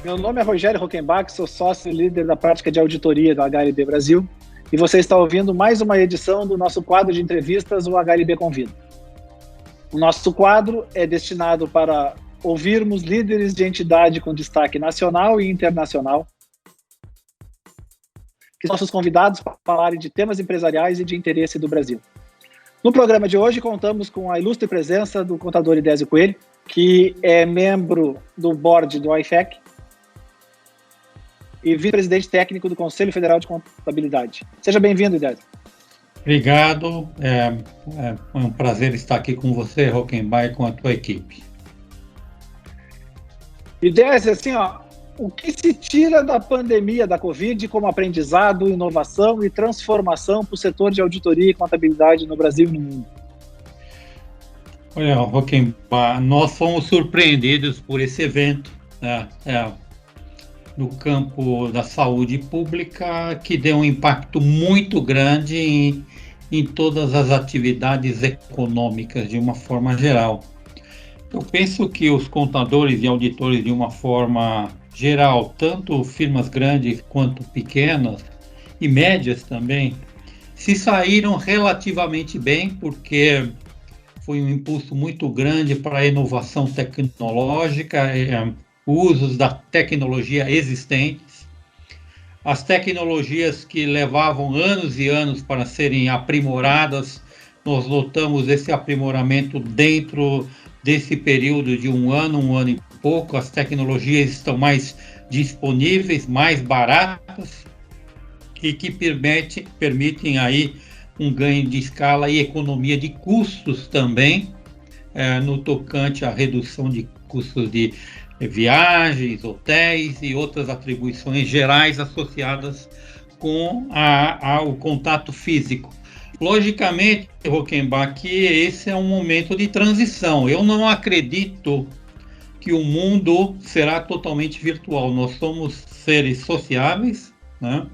Meu nome é Rogério Rockenbach, sou sócio e líder da prática de auditoria da HLB Brasil e você está ouvindo mais uma edição do nosso quadro de entrevistas, o HLB Convida. O nosso quadro é destinado para ouvirmos líderes de entidade com destaque nacional e internacional, que são nossos convidados para falarem de temas empresariais e de interesse do Brasil. No programa de hoje, contamos com a ilustre presença do contador Idésio Coelho, que é membro do board do IFEC e vice-presidente técnico do Conselho Federal de Contabilidade. Seja bem-vindo, Idésio. Obrigado, é um prazer estar aqui com você, Rockenbach, e com a tua equipe. Idésio, assim, o que se tira da pandemia da Covid como aprendizado, inovação e transformação para o setor de auditoria e contabilidade no Brasil e no mundo? Olha, Rockenbach, nós fomos surpreendidos por esse evento, né, no campo da saúde pública, que deu um impacto muito grande em todas as atividades econômicas, de uma forma geral. Eu penso que os contadores e auditores, de uma forma geral, tanto firmas grandes quanto pequenas e médias também, se saíram relativamente bem, porque foi um impulso muito grande para a inovação tecnológica, usos da tecnologia existentes, as tecnologias que levavam anos e anos para serem aprimoradas. Nós notamos esse aprimoramento dentro desse período de um ano e pouco. As tecnologias estão mais disponíveis, mais baratas e que permitem aí um ganho de escala e economia de custos também, no tocante à redução de custos de viagens, hotéis e outras atribuições gerais associadas com o contato físico. Logicamente, Rockenbach, que esse é um momento de transição. Eu não acredito que o mundo será totalmente virtual. Nós somos seres sociáveis, né?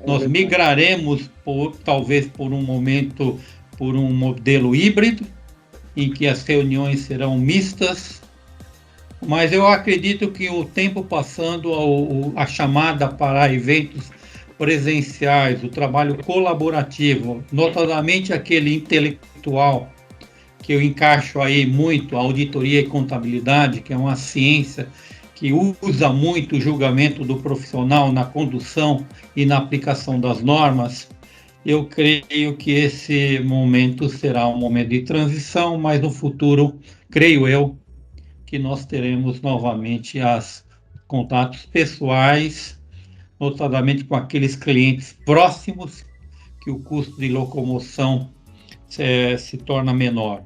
Nós migraremos, talvez por um momento, por um modelo híbrido, em que as reuniões serão mistas, mas eu acredito que o tempo passando, a chamada para eventos presenciais, o trabalho colaborativo, notadamente aquele intelectual, que eu encaixo aí muito, a auditoria e contabilidade, que é uma ciência que usa muito o julgamento do profissional na condução e na aplicação das normas. Eu creio que esse momento será um momento de transição, mas no futuro, creio eu, que nós teremos novamente os contatos pessoais, notadamente com aqueles clientes próximos, que o custo de locomoção se torna menor.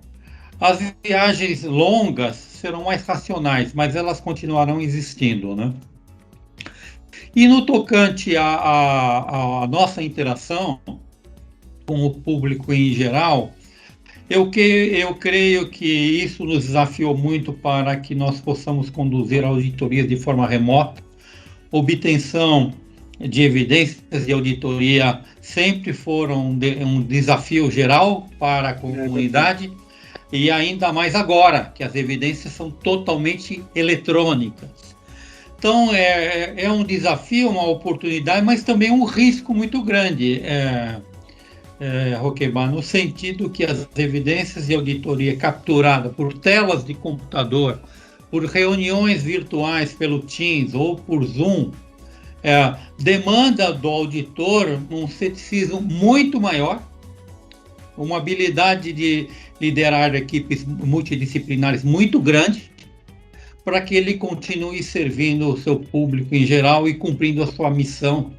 As viagens longas serão mais racionais, mas elas continuarão existindo, né? E no tocante à nossa interação com o público em geral, eu creio que isso nos desafiou muito para que nós possamos conduzir auditorias de forma remota. Obtenção de evidências de auditoria sempre foram um desafio geral para a comunidade, e ainda mais agora, que as evidências são totalmente eletrônicas. Então, é um desafio, uma oportunidade, mas também um risco muito grande, Rockenbach, no sentido que as evidências de auditoria capturadas por telas de computador, por reuniões virtuais pelo Teams ou por Zoom, demanda do auditor um ceticismo muito maior, uma habilidade de liderar equipes multidisciplinares muito grande, para que ele continue servindo o seu público em geral e cumprindo a sua missão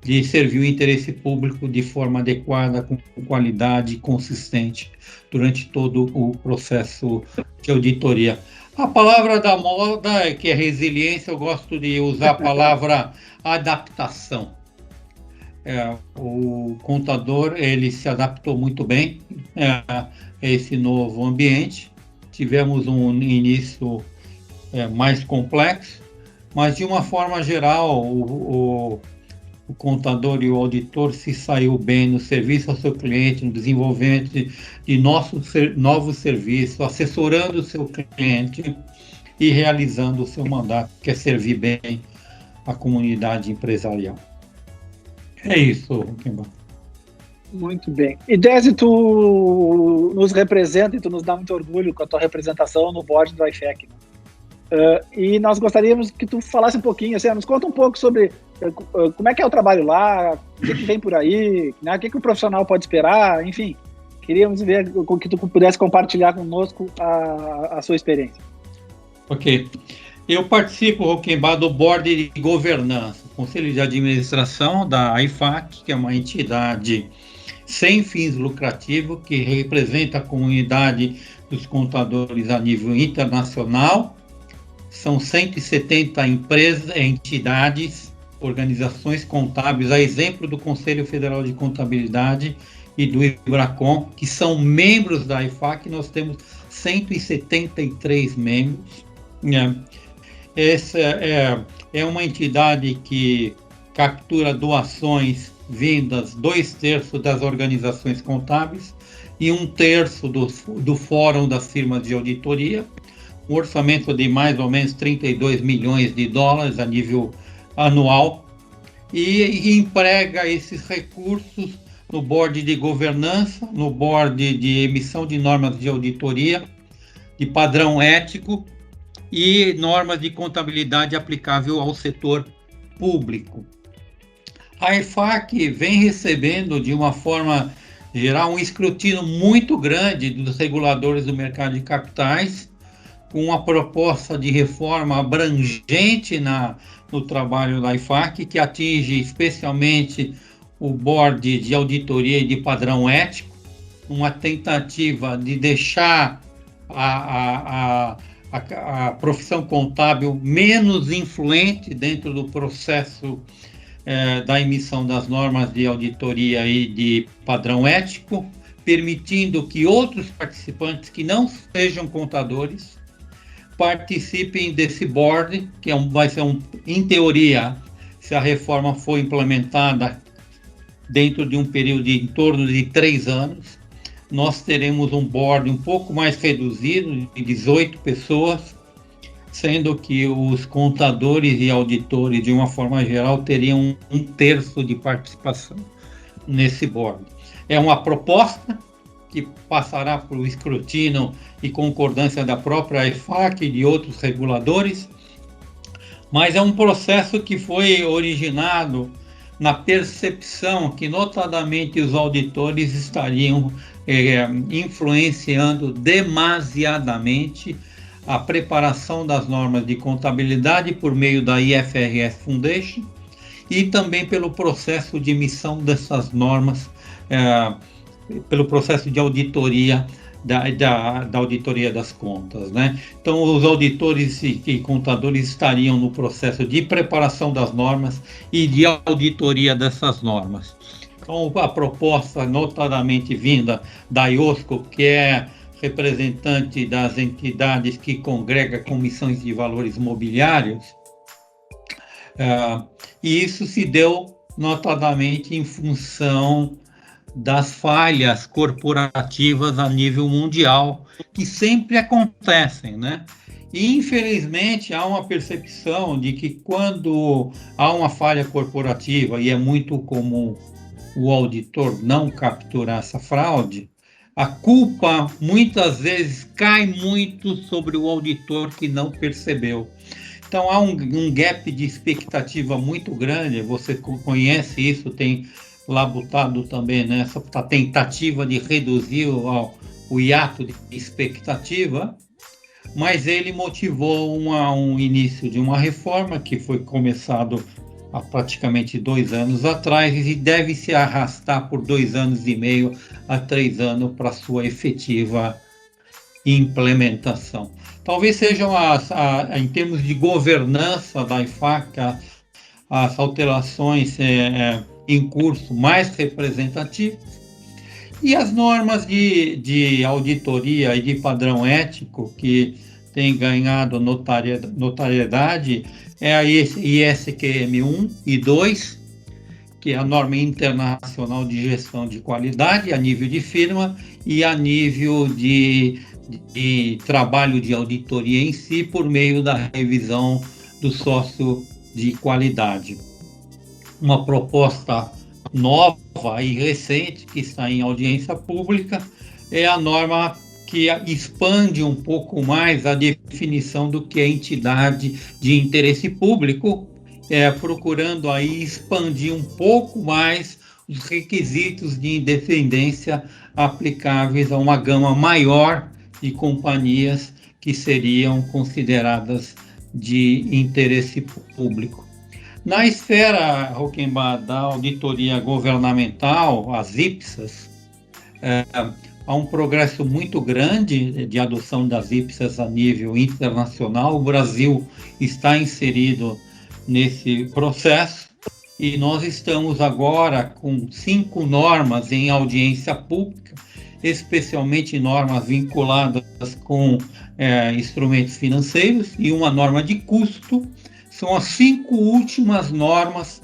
de servir o interesse público de forma adequada, com qualidade e consistente durante todo o processo de auditoria. A palavra da moda, que é resiliência, eu gosto de usar a palavra adaptação. O contador, ele se adaptou muito bem a esse novo ambiente. Tivemos um início mais complexo, mas de uma forma geral, o contador e o auditor se saiu bem no serviço ao seu cliente, no desenvolvimento de novos serviços, assessorando o seu cliente e realizando o seu mandato, que é servir bem a comunidade empresarial. É isso, Roquembar. Muito bem. E Desi, tu nos representa e tu nos dá muito orgulho com a tua representação no board do IFEC, né? E nós gostaríamos que tu falasse um pouquinho, assim, nos conta um pouco sobre como é que é o trabalho lá, o que vem por aí, né, o que o profissional pode esperar, enfim. Queríamos ver que tu pudesse compartilhar conosco a sua experiência. Ok. Eu participo, Roquembar, do Board de Governança, Conselho de Administração da IFAC, que é uma entidade sem fins lucrativos, que representa a comunidade dos contadores a nível internacional. São 170 empresas, entidades, organizações contábeis, a exemplo do Conselho Federal de Contabilidade e do IBRACON, que são membros da IFAC. Nós temos 173 membros. Essa é uma entidade que captura doações vindas 2/3 das organizações contábeis e 1/3 do Fórum das Firmas de Auditoria, um orçamento de mais ou menos 32 milhões de dólares a nível anual, e emprega esses recursos no board de governança, no board de emissão de normas de auditoria, de padrão ético e normas de contabilidade aplicável ao setor público. A IFAC vem recebendo, de uma forma geral, um escrutínio muito grande dos reguladores do mercado de capitais, com uma proposta de reforma abrangente no trabalho da IFAC, que atinge especialmente o board de auditoria e de padrão ético, uma tentativa de deixar a profissão contábil menos influente dentro do processo da emissão das normas de auditoria e de padrão ético, permitindo que outros participantes que não sejam contadores participem desse board, que vai ser em teoria, se a reforma for implementada dentro de um período de em torno de 3 anos, nós teremos um board um pouco mais reduzido, de 18 pessoas, sendo que os contadores e auditores, de uma forma geral, teriam 1/3 de participação nesse board. É uma proposta que passará por escrutínio e concordância da própria IFAC e de outros reguladores, mas é um processo que foi originado na percepção que, notadamente, os auditores estariam influenciando demasiadamente a preparação das normas de contabilidade por meio da IFRS Foundation e também pelo processo de emissão dessas normas, pelo processo de auditoria da auditoria das contas, né? Então, os auditores e contadores estariam no processo de preparação das normas e de auditoria dessas normas. Então, a proposta, notadamente vinda da IOSCO, que é representante das entidades que congrega comissões de valores mobiliários, e isso se deu notadamente em função das falhas corporativas a nível mundial, que sempre acontecem, né? E, infelizmente, há uma percepção de que quando há uma falha corporativa, e é muito comum o auditor não capturar essa fraude, a culpa muitas vezes cai muito sobre o auditor que não percebeu. Então há um gap de expectativa muito grande, você conhece isso, tem labutado também nessa tentativa de reduzir o hiato de expectativa, mas ele motivou um início de uma reforma que foi começado há praticamente 2 anos atrás e deve se arrastar por 2 anos e meio a 3 anos para sua efetiva implementação. Talvez sejam, em termos de governança da IFAC, as alterações em curso mais representativas, e as normas de auditoria e de padrão ético que têm ganhado notoriedade é a ISQM 1 e 2, que é a norma internacional de gestão de qualidade, a nível de firma e a nível de trabalho de auditoria em si, por meio da revisão do sócio de qualidade. Uma proposta nova e recente, que está em audiência pública, é a norma que expande um pouco mais a definição do que é entidade de interesse público, procurando aí expandir um pouco mais os requisitos de independência aplicáveis a uma gama maior de companhias que seriam consideradas de interesse público. Na esfera, Rockenbach, da auditoria governamental, as IPSAs, há um progresso muito grande de adoção das IPSAs a nível internacional. O Brasil está inserido nesse processo e nós estamos agora com 5 normas em audiência pública, especialmente normas vinculadas com instrumentos financeiros e uma norma de custo. São as 5 últimas normas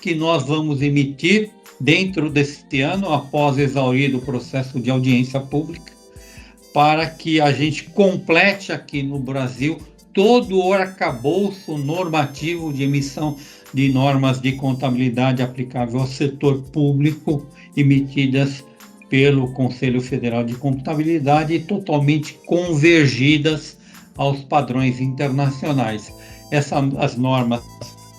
que nós vamos emitir dentro deste ano, após exaurido o processo de audiência pública, para que a gente complete aqui no Brasil todo o arcabouço normativo de emissão de normas de contabilidade aplicável ao setor público, emitidas pelo Conselho Federal de Contabilidade e totalmente convergidas aos padrões internacionais. As normas,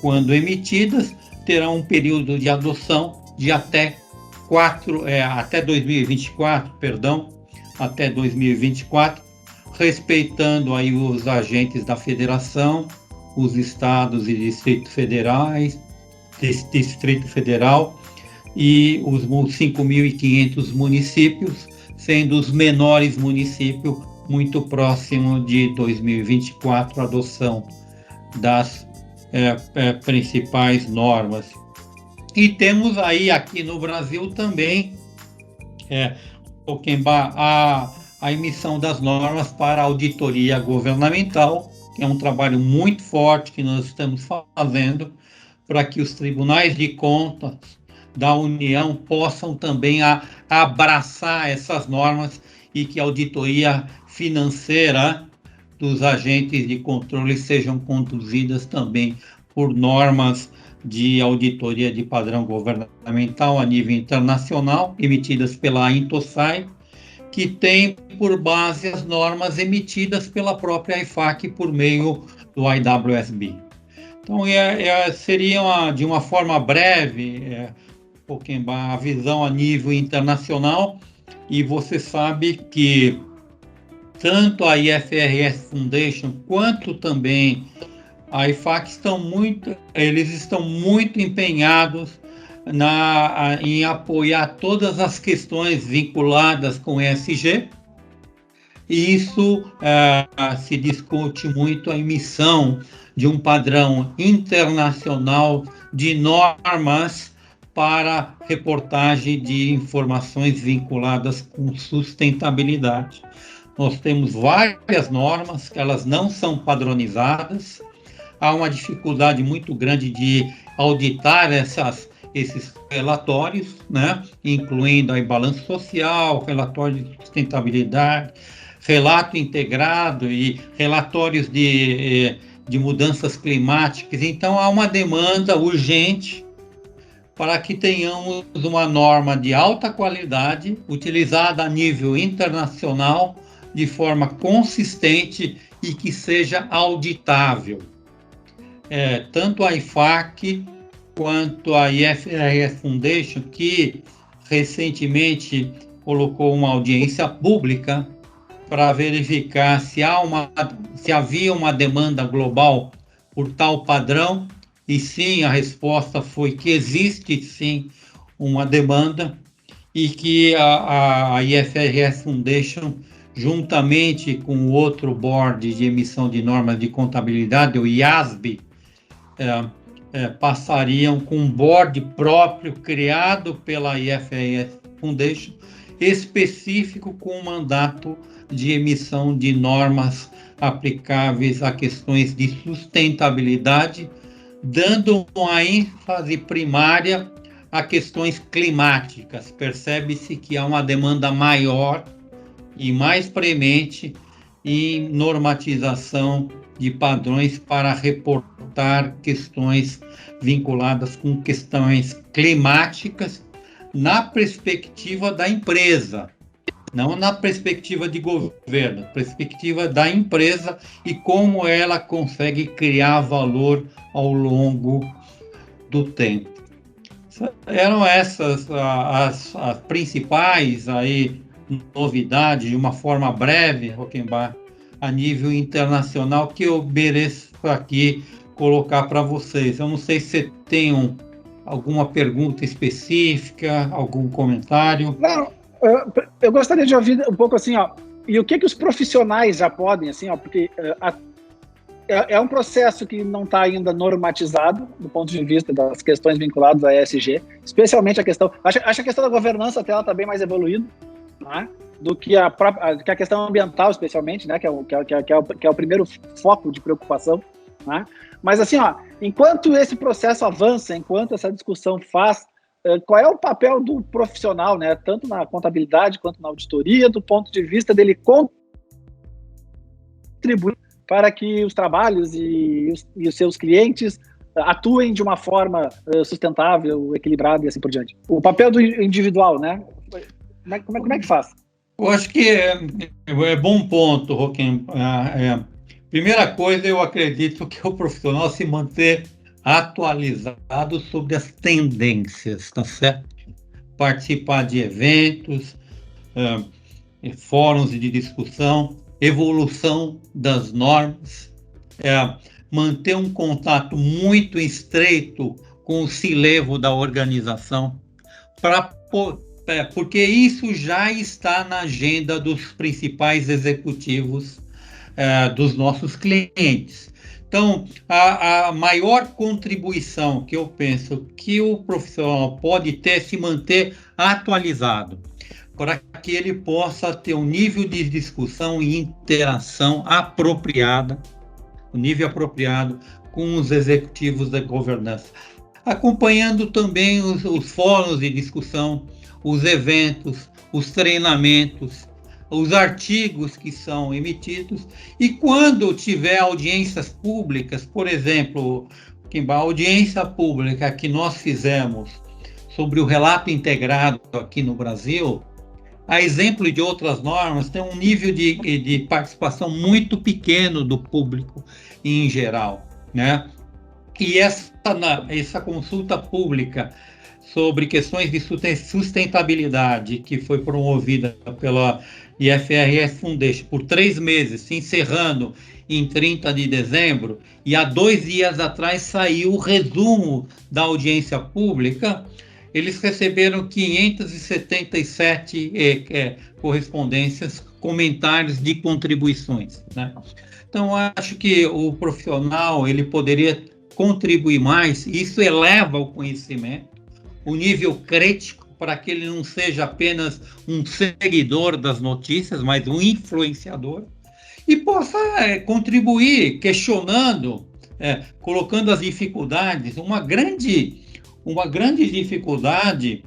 quando emitidas, terão um período de adoção de até 2024, respeitando aí os agentes da federação, os estados e Distrito Federal e os 5.500 municípios, sendo os menores municípios muito próximo de 2024, a adoção das principais normas. E temos aí aqui no Brasil também a emissão das normas para a auditoria governamental, que é um trabalho muito forte que nós estamos fazendo para que os tribunais de contas da União possam também abraçar essas normas e que a auditoria financeira dos agentes de controle sejam conduzidas também por normas de auditoria de padrão governamental a nível internacional, emitidas pela Intosai, que tem por base as normas emitidas pela própria IFAC por meio do IWSB. Então, seria de uma forma breve, a visão a nível internacional, e você sabe que tanto a IFRS Foundation quanto também a IFAC estão muito empenhados em apoiar todas as questões vinculadas com ESG, e isso se discute muito a emissão de um padrão internacional de normas para reportagem de informações vinculadas com sustentabilidade. Nós temos várias normas que elas não são padronizadas, há uma dificuldade muito grande de auditar esses relatórios, né? Incluindo aí balanço social, relatório de sustentabilidade, relato integrado e relatórios de mudanças climáticas. Então, há uma demanda urgente para que tenhamos uma norma de alta qualidade, utilizada a nível internacional, de forma consistente e que seja auditável. Tanto a IFAC quanto a IFRS Foundation, que recentemente colocou uma audiência pública para verificar se havia uma demanda global por tal padrão, e sim, a resposta foi que existe sim uma demanda, e que a IFRS Foundation, juntamente com o outro board de emissão de normas de contabilidade, o IASB, passariam com um board próprio criado pela IFRS Foundation, específico com o mandato de emissão de normas aplicáveis a questões de sustentabilidade, dando uma ênfase primária a questões climáticas. Percebe-se que há uma demanda maior e mais premente em normatização de padrões para reportar questões vinculadas com questões climáticas na perspectiva da empresa, não na perspectiva de governo, perspectiva da empresa e como ela consegue criar valor ao longo do tempo. Eram essas as principais aí novidades, de uma forma breve, Rockenbach, a nível internacional, que eu mereço aqui colocar para vocês. Eu não sei se você tem alguma pergunta específica, algum comentário. Não, eu gostaria de ouvir um pouco assim, ó, e o que os profissionais já podem, assim, ó, porque é um processo que não está ainda normatizado do ponto de vista das questões vinculadas à ESG, especialmente a questão, acho a questão da governança até ela está bem mais evoluída, né, do que a questão ambiental, especialmente, né, que é o primeiro foco de preocupação, né? Mas assim, ó, enquanto esse processo avança, enquanto essa discussão faz, qual é o papel do profissional, né, tanto na contabilidade quanto na auditoria, do ponto de vista dele contribuir para que os trabalhos e os seus clientes atuem de uma forma sustentável, equilibrada e assim por diante. O papel do individual, né? Como é que faz? Eu acho que é bom ponto, Roquem. Primeira coisa, eu acredito que o profissional se manter atualizado sobre as tendências, tá certo? Participar de eventos, fóruns de discussão, evolução das normas, manter um contato muito estreito com o C-level da organização, porque isso já está na agenda dos principais executivos dos nossos clientes. Então, a maior contribuição que eu penso que o profissional pode ter é se manter atualizado, para que ele possa ter um nível de discussão e interação apropriada, um nível apropriado com os executivos da governança, acompanhando também os fóruns de discussão, os eventos, os treinamentos, os artigos que são emitidos, e quando tiver audiências públicas, por exemplo, a audiência pública que nós fizemos sobre o relato integrado aqui no Brasil, a exemplo de outras normas, tem um nível de participação muito pequeno do público em geral, né? E essa consulta pública sobre questões de sustentabilidade, que foi promovida pela IFRS Foundation por 3 meses, se encerrando em 30 de dezembro, e há 2 dias atrás saiu o resumo da audiência pública. Eles receberam 577 correspondências, comentários de contribuições, né? Então, acho que o profissional ele poderia contribuir mais, e isso eleva o conhecimento, o nível crítico, para que ele não seja apenas um seguidor das notícias, mas um influenciador, e possa contribuir questionando, colocando as dificuldades. Uma grande dificuldade,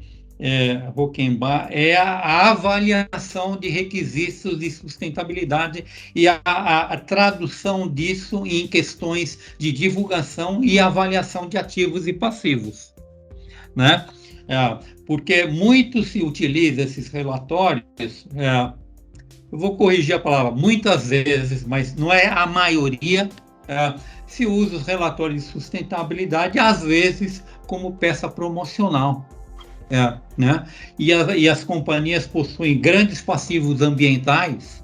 Rockenbach, é a avaliação de requisitos de sustentabilidade e a tradução disso em questões de divulgação e avaliação de ativos e passivos, né? Porque muito se utiliza esses relatórios, eu vou corrigir a palavra, muitas vezes, mas não é a maioria, se usa os relatórios de sustentabilidade, às vezes, como peça promocional. Né? E as companhias possuem grandes passivos ambientais,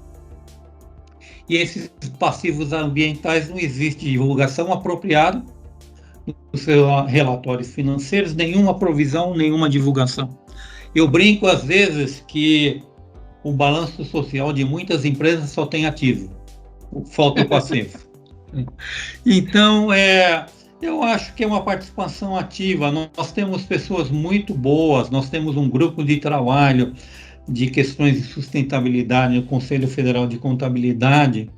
e esses passivos ambientais não existe divulgação apropriada nos seus relatórios financeiros, nenhuma provisão, nenhuma divulgação. Eu brinco às vezes que o balanço social de muitas empresas só tem ativo, falta o passivo. Então, eu acho que é uma participação ativa. Nós temos pessoas muito boas, nós temos um grupo de trabalho de questões de sustentabilidade no Conselho Federal de Contabilidade,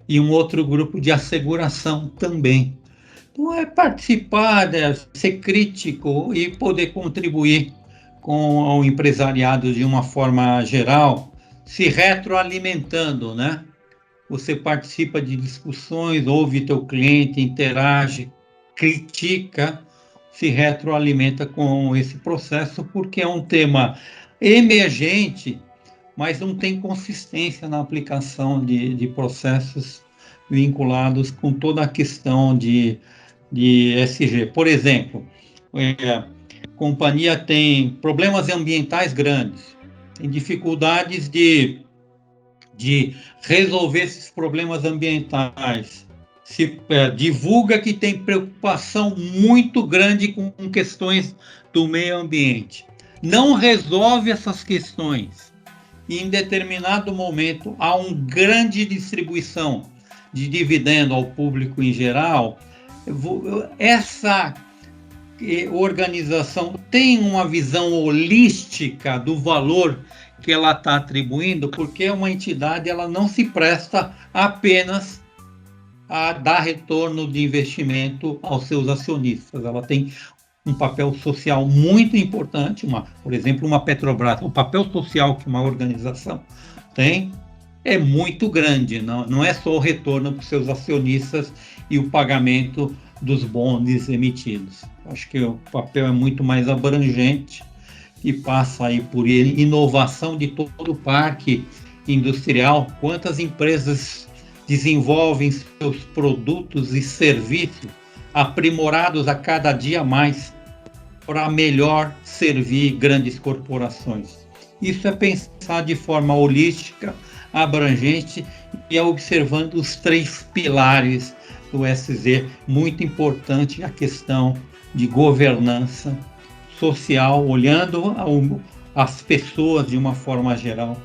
e um outro grupo de asseguração também. Então, é participar, ser crítico e poder contribuir com o empresariado de uma forma geral, se retroalimentando, né? Você participa de discussões, ouve teu cliente, interage, critica, se retroalimenta com esse processo, porque é um tema emergente, mas não tem consistência na aplicação de processos vinculados com toda a questão de ESG. Por exemplo, a companhia tem problemas ambientais grandes, tem dificuldades de resolver esses problemas ambientais. Se divulga que tem preocupação muito grande com questões do meio ambiente. Não resolve essas questões. E em determinado momento há uma grande distribuição de dividendo ao público em geral. Essa organização tem uma visão holística do valor que ela está atribuindo, porque uma entidade ela não se presta apenas a dar retorno de investimento aos seus acionistas. Ela tem um papel social muito importante, por exemplo, uma Petrobras. O papel social que uma organização tem é muito grande, não é só o retorno para os seus acionistas e o pagamento dos bondes emitidos. Acho que o papel é muito mais abrangente e passa aí por inovação de todo o parque industrial. Quantas empresas desenvolvem seus produtos e serviços aprimorados a cada dia mais para melhor servir grandes corporações. Isso é pensar de forma holística, abrangente e observando os 3 pilares do ESG, muito importante a questão de governança social, olhando as pessoas de uma forma geral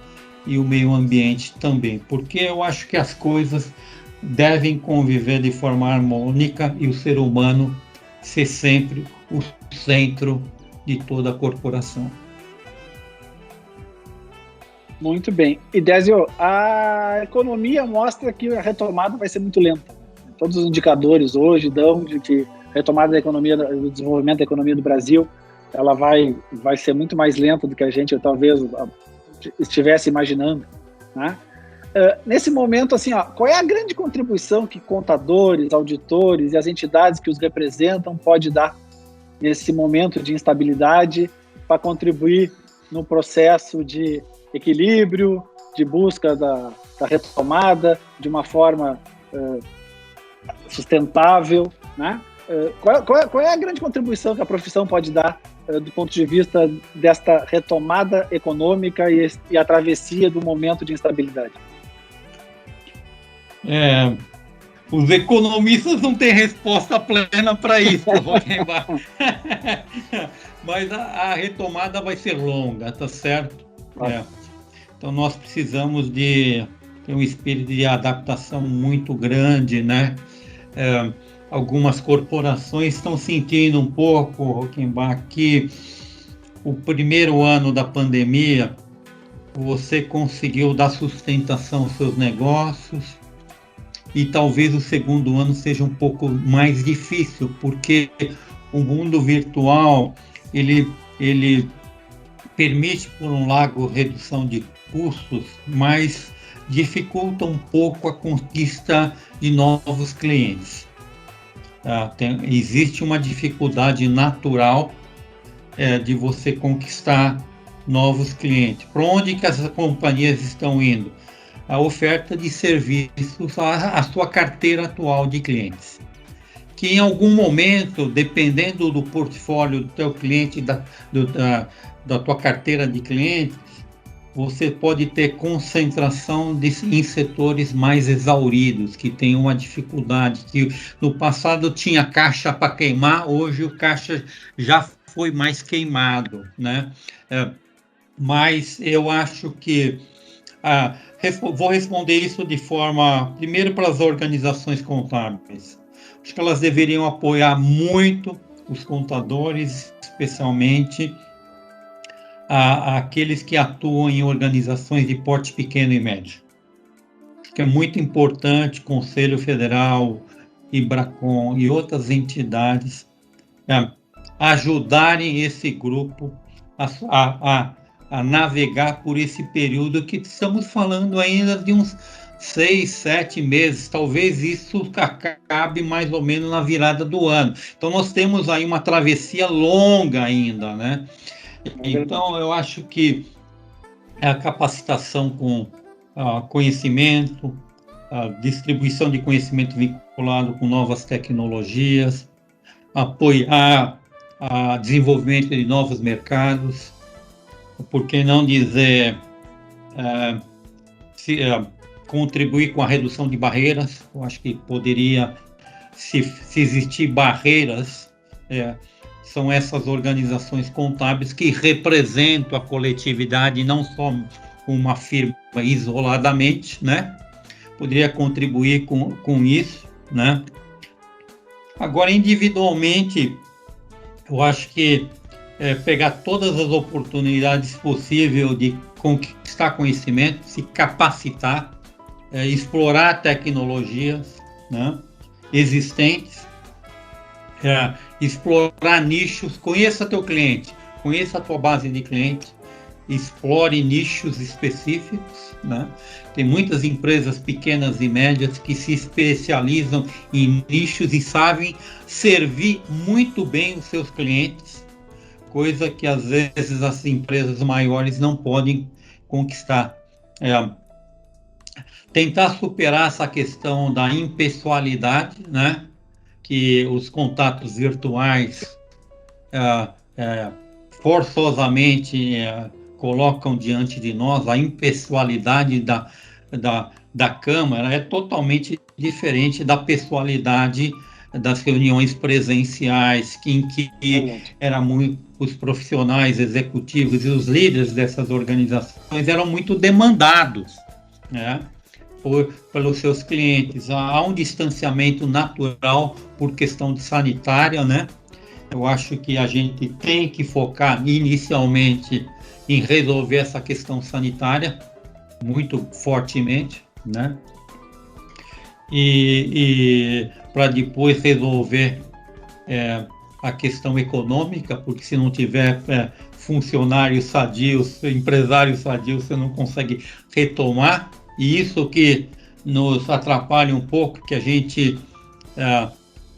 e o meio ambiente também, porque eu acho que as coisas devem conviver de forma harmônica e o ser humano ser sempre o centro de toda a corporação. Muito bem. E Décio, a economia mostra que a retomada vai ser muito lenta. Todos os indicadores hoje dão de que a retomada da economia, do desenvolvimento da economia do Brasil, ela vai ser muito mais lenta do que a gente talvez estivesse imaginando, né? Nesse momento, assim, qual é a grande contribuição que contadores, auditores e as entidades que os representam pode dar nesse momento de instabilidade para contribuir no processo de equilíbrio, de busca da retomada de uma forma sustentável, né? Qual é a grande contribuição que a profissão pode dar do ponto de vista desta retomada econômica e a travessia do momento de instabilidade? Os economistas não têm resposta plena para isso, mas a retomada vai ser longa, tá certo? Então nós precisamos de ter um espírito de adaptação muito grande, né? Algumas corporações estão sentindo um pouco, Rockenbach, que o primeiro ano da pandemia você conseguiu dar sustentação aos seus negócios e talvez o segundo ano seja um pouco mais difícil, porque o mundo virtual ele permite, por um lado, redução de custos, mas dificulta um pouco a conquista de novos clientes. Existe uma dificuldade natural de você conquistar novos clientes. Para onde que as companhias estão indo? A oferta de serviços à sua carteira atual de clientes. Que em algum momento, dependendo do portfólio do teu cliente, da tua carteira de clientes, você pode ter concentração em setores mais exauridos, que tem uma dificuldade, que no passado tinha caixa para queimar, hoje o caixa já foi mais queimado, né? Mas eu acho que vou responder isso de forma, primeiro para as organizações contábeis. Acho que elas deveriam apoiar muito os contadores, especialmente aqueles que atuam em organizações de porte pequeno e médio. Acho que é muito importante, Conselho Federal, Bracon e outras entidades ajudarem esse grupo a navegar por esse período que estamos falando ainda de uns 6, 7 meses, talvez isso acabe mais ou menos na virada do ano. Então nós temos aí uma travessia longa ainda, né? Então eu acho que a capacitação com conhecimento, a distribuição de conhecimento vinculado com novas tecnologias, apoiar o desenvolvimento de novos mercados, por que não dizer contribuir com a redução de barreiras. Eu acho que poderia, se existir barreiras, são essas organizações contábeis que representam a coletividade, não só uma firma isoladamente, né? Poderia contribuir com isso, né? Agora, individualmente, eu acho que pegar todas as oportunidades possíveis de conquistar conhecimento, se capacitar, explorar tecnologias, né, existentes, explorar nichos, conheça teu cliente, conheça a tua base de clientes, explore nichos específicos, né? Tem muitas empresas pequenas e médias que se especializam em nichos e sabem servir muito bem os seus clientes, coisa que às vezes as empresas maiores não podem conquistar. Tentar superar essa questão da impessoalidade, né? Que os contatos virtuais forçosamente colocam diante de nós. A impessoalidade da Câmara é totalmente diferente da pessoalidade das reuniões presenciais, em que os profissionais executivos e os líderes dessas organizações eram muito demandados, né, pelos seus clientes. Há um distanciamento natural por questão sanitária, né? Eu acho que a gente tem que focar inicialmente em resolver essa questão sanitária muito fortemente, né? E para depois resolver a questão econômica, porque se não tiver funcionários sadios, empresários sadios, você não consegue retomar. E isso que nos atrapalha um pouco, que a gente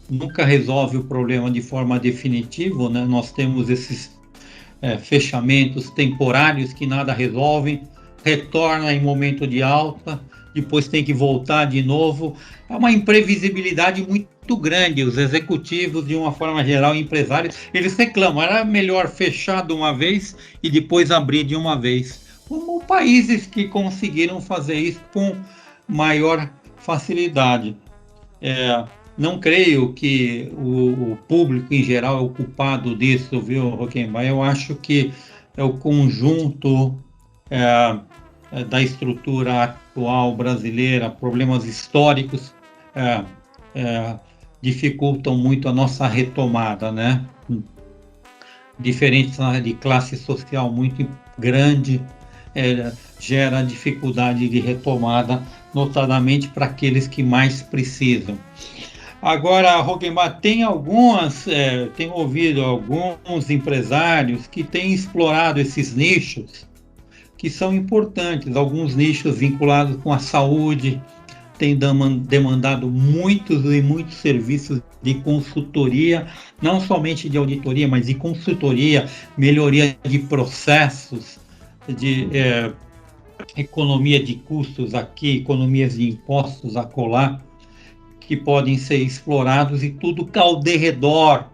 nunca resolve o problema de forma definitiva, né? Nós temos esses fechamentos temporários que nada resolvem, retorna em momento de alta, depois tem que voltar de novo. É uma imprevisibilidade muito grande. Os executivos, de uma forma geral, empresários, eles reclamam, era melhor fechar de uma vez e depois abrir de uma vez. Como países que conseguiram fazer isso com maior facilidade. Não creio que o público em geral é o culpado disso, viu, Roquembar? Eu acho que é o conjunto da estrutura atual brasileira, problemas históricos dificultam muito a nossa retomada, né? Diferença de classe social muito grande gera dificuldade de retomada, notadamente para aqueles que mais precisam. Agora, Roquembar, tenho ouvido alguns empresários que têm explorado esses nichos que são importantes, alguns nichos vinculados com a saúde, têm demandado muitos serviços de consultoria, não somente de auditoria, mas de consultoria, melhoria de processos, de economia de custos aqui, economias de impostos acolá, que podem ser explorados, e tudo ao derredor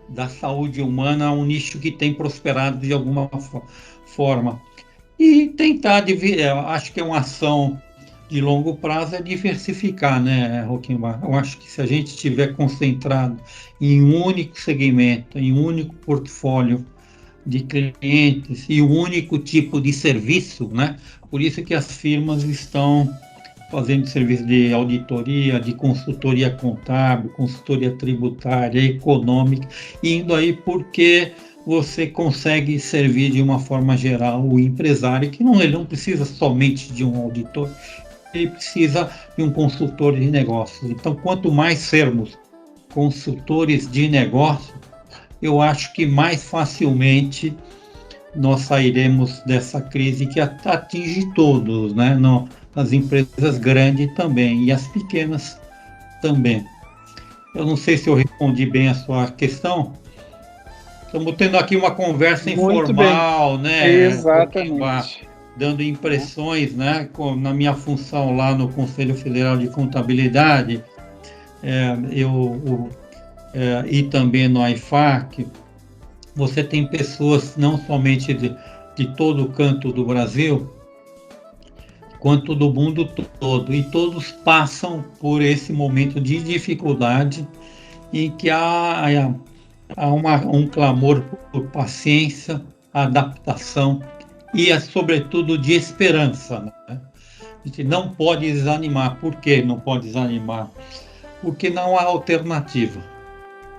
da saúde humana, um nicho que tem prosperado de alguma forma. E tentar, acho que é uma ação de longo prazo, diversificar, né, Roquembar? Eu acho que se a gente estiver concentrado em um único segmento, em um único portfólio de clientes e um único tipo de serviço, né? Por isso que as firmas estão fazendo serviço de auditoria, de consultoria contábil, consultoria tributária, econômica, indo aí porque você consegue servir de uma forma geral o empresário, que ele não precisa somente de um auditor, ele precisa de um consultor de negócios. Então, quanto mais sermos consultores de negócio, eu acho que mais facilmente nós sairemos dessa crise que atinge todos, né? Não, as empresas grandes também e as pequenas também. Eu não sei se eu respondi bem a sua questão. Estamos tendo aqui uma conversa informal, né? Exatamente. Dando impressões, né? Na minha função lá no Conselho Federal de Contabilidade, e também no IFAC, você tem pessoas não somente de todo o canto do Brasil, quanto do mundo todo, e todos passam por esse momento de dificuldade em que há um clamor por paciência, adaptação e, sobretudo, de esperança, né? A gente não pode desanimar. Por que não pode desanimar? Porque não há alternativa.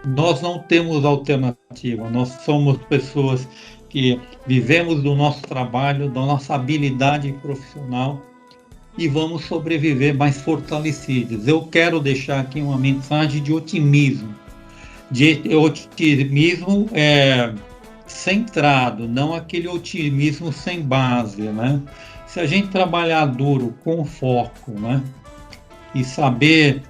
Nós não temos alternativa. Nós somos pessoas que vivemos do nosso trabalho, da nossa habilidade profissional e vamos sobreviver mais fortalecidos. Eu quero deixar aqui uma mensagem de otimismo. De otimismo centrado, não aquele otimismo sem base, né? Se a gente trabalhar duro, com foco, né? E saber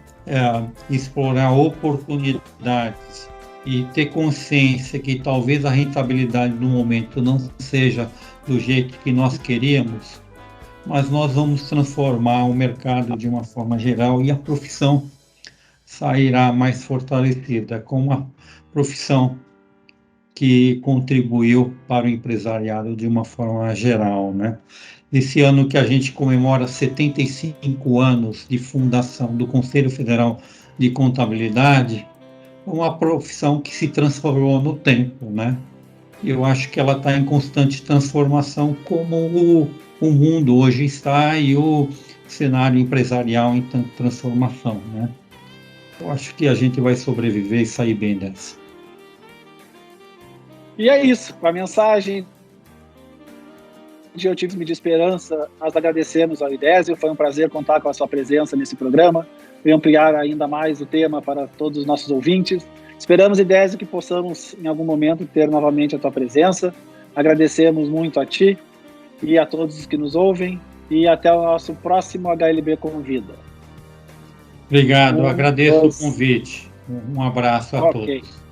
explorar oportunidades e ter consciência que talvez a rentabilidade no momento não seja do jeito que nós queríamos, mas nós vamos transformar o mercado de uma forma geral e a profissão sairá mais fortalecida, com uma profissão que contribuiu para o empresariado de uma forma geral, né? Esse ano que a gente comemora 75 anos de fundação do Conselho Federal de Contabilidade, uma profissão que se transformou no tempo, né? Eu acho que ela está em constante transformação, como o mundo hoje está e o cenário empresarial em transformação, né? Eu acho que a gente vai sobreviver e sair bem dessa. E é isso, com a mensagem de otimismo e de esperança, nós agradecemos ao Idésio, foi um prazer contar com a sua presença nesse programa e ampliar ainda mais o tema para todos os nossos ouvintes. Esperamos, Idésio, que possamos em algum momento ter novamente a tua presença. Agradecemos muito a ti e a todos os que nos ouvem e até o nosso próximo HLB Convida. Obrigado, agradeço o convite. Um abraço a todos.